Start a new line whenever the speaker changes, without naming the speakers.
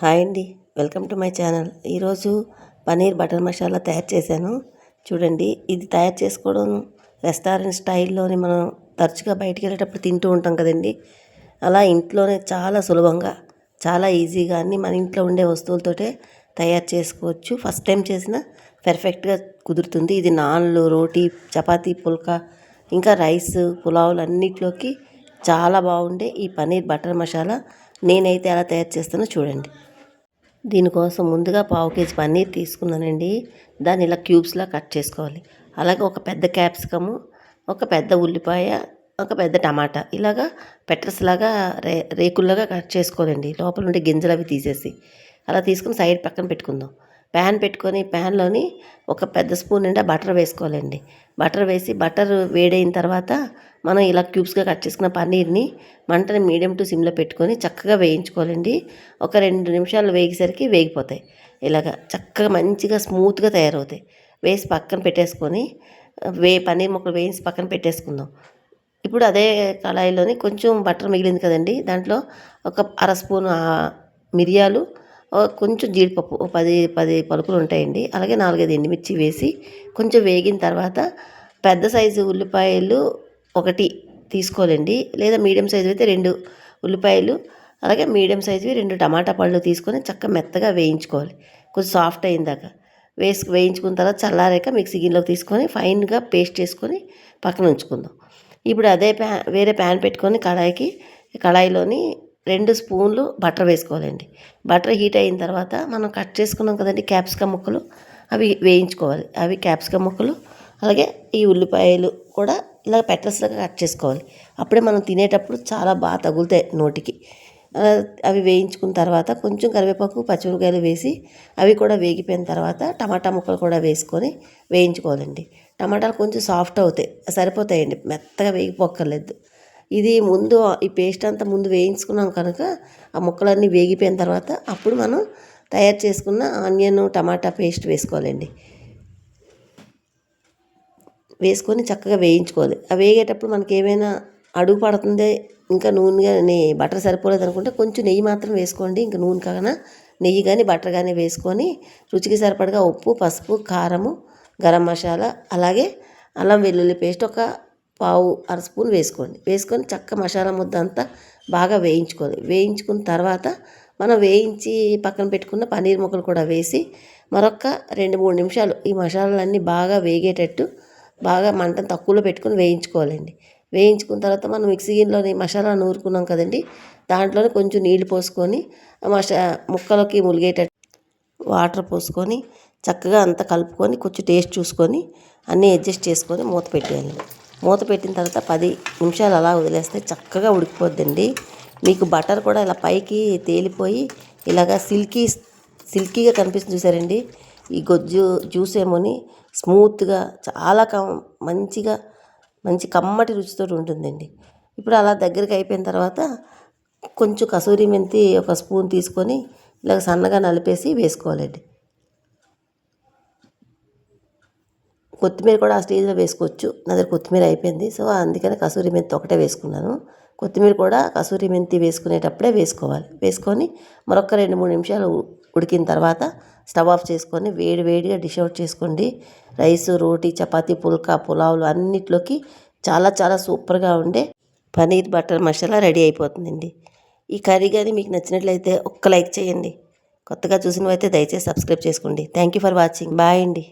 Hi అండి, welcome to my channel. ఈరోజు paneer butter masala తయారు చేశాను. చూడండి, ఇది తయారు చేసుకోవడం రెస్టారెంట్ స్టైల్లోని మనం తరచుగా బయటికి వెళ్ళేటప్పుడు తింటూ ఉంటాం కదండి. అలా ఇంట్లోనే చాలా సులభంగా, చాలా ఈజీగా అన్ని మన ఇంట్లో ఉండే వస్తువులతోటే తయారు చేసుకోవచ్చు. ఫస్ట్ టైం చేసిన పర్ఫెక్ట్గా కుదురుతుంది. ఇది నాన్లు, రోటీ, చపాతీ, పుల్కా, ఇంకా రైస్, పులావులు అన్నిట్లోకి చాలా బాగుండే ఈ పన్నీర్ బటర్ మసాలా నేనైతే ఎలా తయారు చేస్తానో చూడండి. దీనికోసం ముందుగా పావు కేజీ పన్నీర్ తీసుకున్నానండి. దాన్ని ఇలా క్యూబ్స్లా కట్ చేసుకోవాలి. అలాగే ఒక పెద్ద క్యాప్సికము, ఒక పెద్ద ఉల్లిపాయ, ఒక పెద్ద టమాటా ఇలాగా పెట్రస్లాగా రేకుల్లాగా కట్ చేసుకోవాలండి. లోపల ఉండే గింజలు అవి తీసేసి అలా తీసుకుని సైడ్ పక్కన పెట్టుకుందాం. ప్యాన్ పెట్టుకొని ప్యాన్లోని ఒక పెద్ద స్పూన్ నిండా బటర్ వేసుకోవాలండి. బటర్ వేసి బటర్ వేడైన తర్వాత మనం ఇలా క్యూబ్స్గా కట్ చేసుకున్న పన్నీర్ని మంటని మీడియం టు సిమ్లో పెట్టుకొని చక్కగా వేయించుకోవాలండి. ఒక 2 నిమిషాలు వేగేసరికి వేగిపోతాయి. ఇలాగా చక్కగా మంచిగా స్మూత్గా తయారవుతాయి. వేసి పక్కన పెట్టేసుకొని పన్నీర్ ముక్కలు వేసి పక్కన పెట్టేసుకుందాం. ఇప్పుడు అదే కళాయిలోని కొంచెం బటర్ మిగిలింది కదండి, దాంట్లో ఒక అర స్పూన్ మిరియాలు, కొంచెం జీడిపప్పు, 10 పలుకులు ఉంటాయండి. అలాగే 4-5 ఎండుమిర్చి వేసి కొంచెం వేగిన తర్వాత పెద్ద సైజు ఉల్లిపాయలు 1 తీసుకోవాలండి. లేదా మీడియం సైజు అయితే 2 ఉల్లిపాయలు, అలాగే మీడియం సైజువి 2 టమాటా పళ్ళు తీసుకొని చక్కగా మెత్తగా వేయించుకోవాలి. కొంచెం సాఫ్ట్ అయిందాక వేయించుకున్న తర్వాత చల్లారాక మిక్సీ గిన్నెలోకి తీసుకొని ఫైన్గా పేస్ట్ చేసుకొని పక్కన ఉంచుకుందాం. ఇప్పుడు అదే వేరే ప్యాన్ పెట్టుకొని కళాయిలోని 2 స్పూన్లు బటర్ వేసుకోవాలండి. బటర్ హీట్ అయిన తర్వాత మనం కట్ చేసుకున్నాం కదండి క్యాప్సికమ్ ముక్కలు, అవి వేయించుకోవాలి. అవి క్యాప్సికమ్ ముక్కలు అలాగే ఈ ఉల్లిపాయలు కూడా ఇలా పెట్రస్లాగా కట్ చేసుకోవాలి. అప్పుడే మనం తినేటప్పుడు చాలా బాగా తగులుతాయి నోటికి. అవి వేయించుకున్న తర్వాత కొంచెం కరివేపాకు, పచ్చిమిరపకాయలు వేసి అవి కూడా వేగిపోయిన తర్వాత టమాటా ముక్కలు కూడా వేసుకొని వేయించుకోవాలండి. టమాటాలు కొంచెం సాఫ్ట్ అవుతాయి, సరిపోతాయండి, మెత్తగా వేగిపోక్కర్లేదు. ఇది ముందు ఈ పేస్ట్ అంతా ముందు వేయించుకున్నాం కనుక ఆ ముక్కలన్నీ వేగిపోయిన తర్వాత అప్పుడు మనం తయారు చేసుకున్న ఆనియన్, టమాటా పేస్ట్ వేసుకోవాలండి. వేసుకొని చక్కగా వేయించుకోవాలి. ఆ వేగేటప్పుడు మనకి ఏమైనా అడుగు పడుతుంది, ఇంకా నూనె బటర్ సరిపోలేదు అనుకుంటే కొంచెం నెయ్యి మాత్రం వేసుకోండి. ఇంకా నూనె కాగా నెయ్యి కానీ బటర్ కానీ వేసుకొని రుచికి సరిపడగా ఉప్పు, పసుపు, కారము, గరం మసాలా, అలాగే అల్లం వెల్లుల్లి పేస్ట్ ఒక అర స్పూన్ వేసుకోండి. వేసుకొని చక్క మసాలా ముద్ద అంతా బాగా వేయించుకోవాలి. వేయించుకున్న తర్వాత మనం వేయించి పక్కన పెట్టుకున్న పన్నీర్ ముక్కలు కూడా వేసి మరొక 2-3 నిమిషాలు ఈ మసాలాలన్నీ బాగా వేగేటట్టు బాగా మంటను తక్కువలో పెట్టుకొని వేయించుకోవాలండి. వేయించుకున్న తర్వాత మనం మిక్సీ గిన్నెలోని మసాలా నూరుకున్నాం కదండి, దాంట్లోనే కొంచెం నీళ్లు పోసుకొని ముక్కలకి ములిగేటట్టు వాటర్ పోసుకొని చక్కగా అంతా కలుపుకొని కొంచెం టేస్ట్ చూసుకొని అన్నీ అడ్జస్ట్ చేసుకొని మూత పెట్టేయాలి. మూత పెట్టిన తర్వాత 10 నిమిషాలు అలా వదిలేస్తే చక్కగా ఉడికిపోద్దండి. మీకు బటర్ కూడా ఇలా పైకి తేలిపోయి ఇలాగా సిల్కీగా కనిపిస్తుంది చూసారండి. ఈ గొజ్జు జ్యూస్ ఏమోని స్మూత్గా చాలా మంచి కమ్మటి రుచితో ఉంటుందండి. ఇప్పుడు అలా దగ్గరికి అయిపోయిన తర్వాత కొంచెం కసూరి మెంతి ఒక స్పూన్ తీసుకొని ఇలాగ సన్నగా నలిపేసి వేసుకోవాలండి. కొత్తిమీర కూడా ఆ స్టేజ్లో వేసుకోవచ్చు. నా దగ్గర కొత్తిమీర అయిపోయింది, సో అందుకని కసూరి మెంతి ఒకటే వేసుకున్నాను. కొత్తిమీర కూడా కసూరి మెంతి వేసుకునేటప్పుడే వేసుకోవాలి. వేసుకొని మరొక 2-3 నిమిషాలు ఉడికిన తర్వాత స్టవ్ ఆఫ్ చేసుకొని వేడిగా డిష్ అవుట్ చేసుకోండి. రైసు, రోటీ, చపాతీ, పుల్కా, పులావులు అన్నిట్లోకి చాలా సూపర్గా ఉండే పన్నీర్ బటర్ మసాలా రెడీ అయిపోతుందండి. ఈ కర్రీ కానీ మీకు నచ్చినట్లయితే ఒక్క లైక్ చేయండి. కొత్తగా చూసినవైతే దయచేసి సబ్స్క్రైబ్ చేసుకోండి. Thank you for watching. Bye అండి.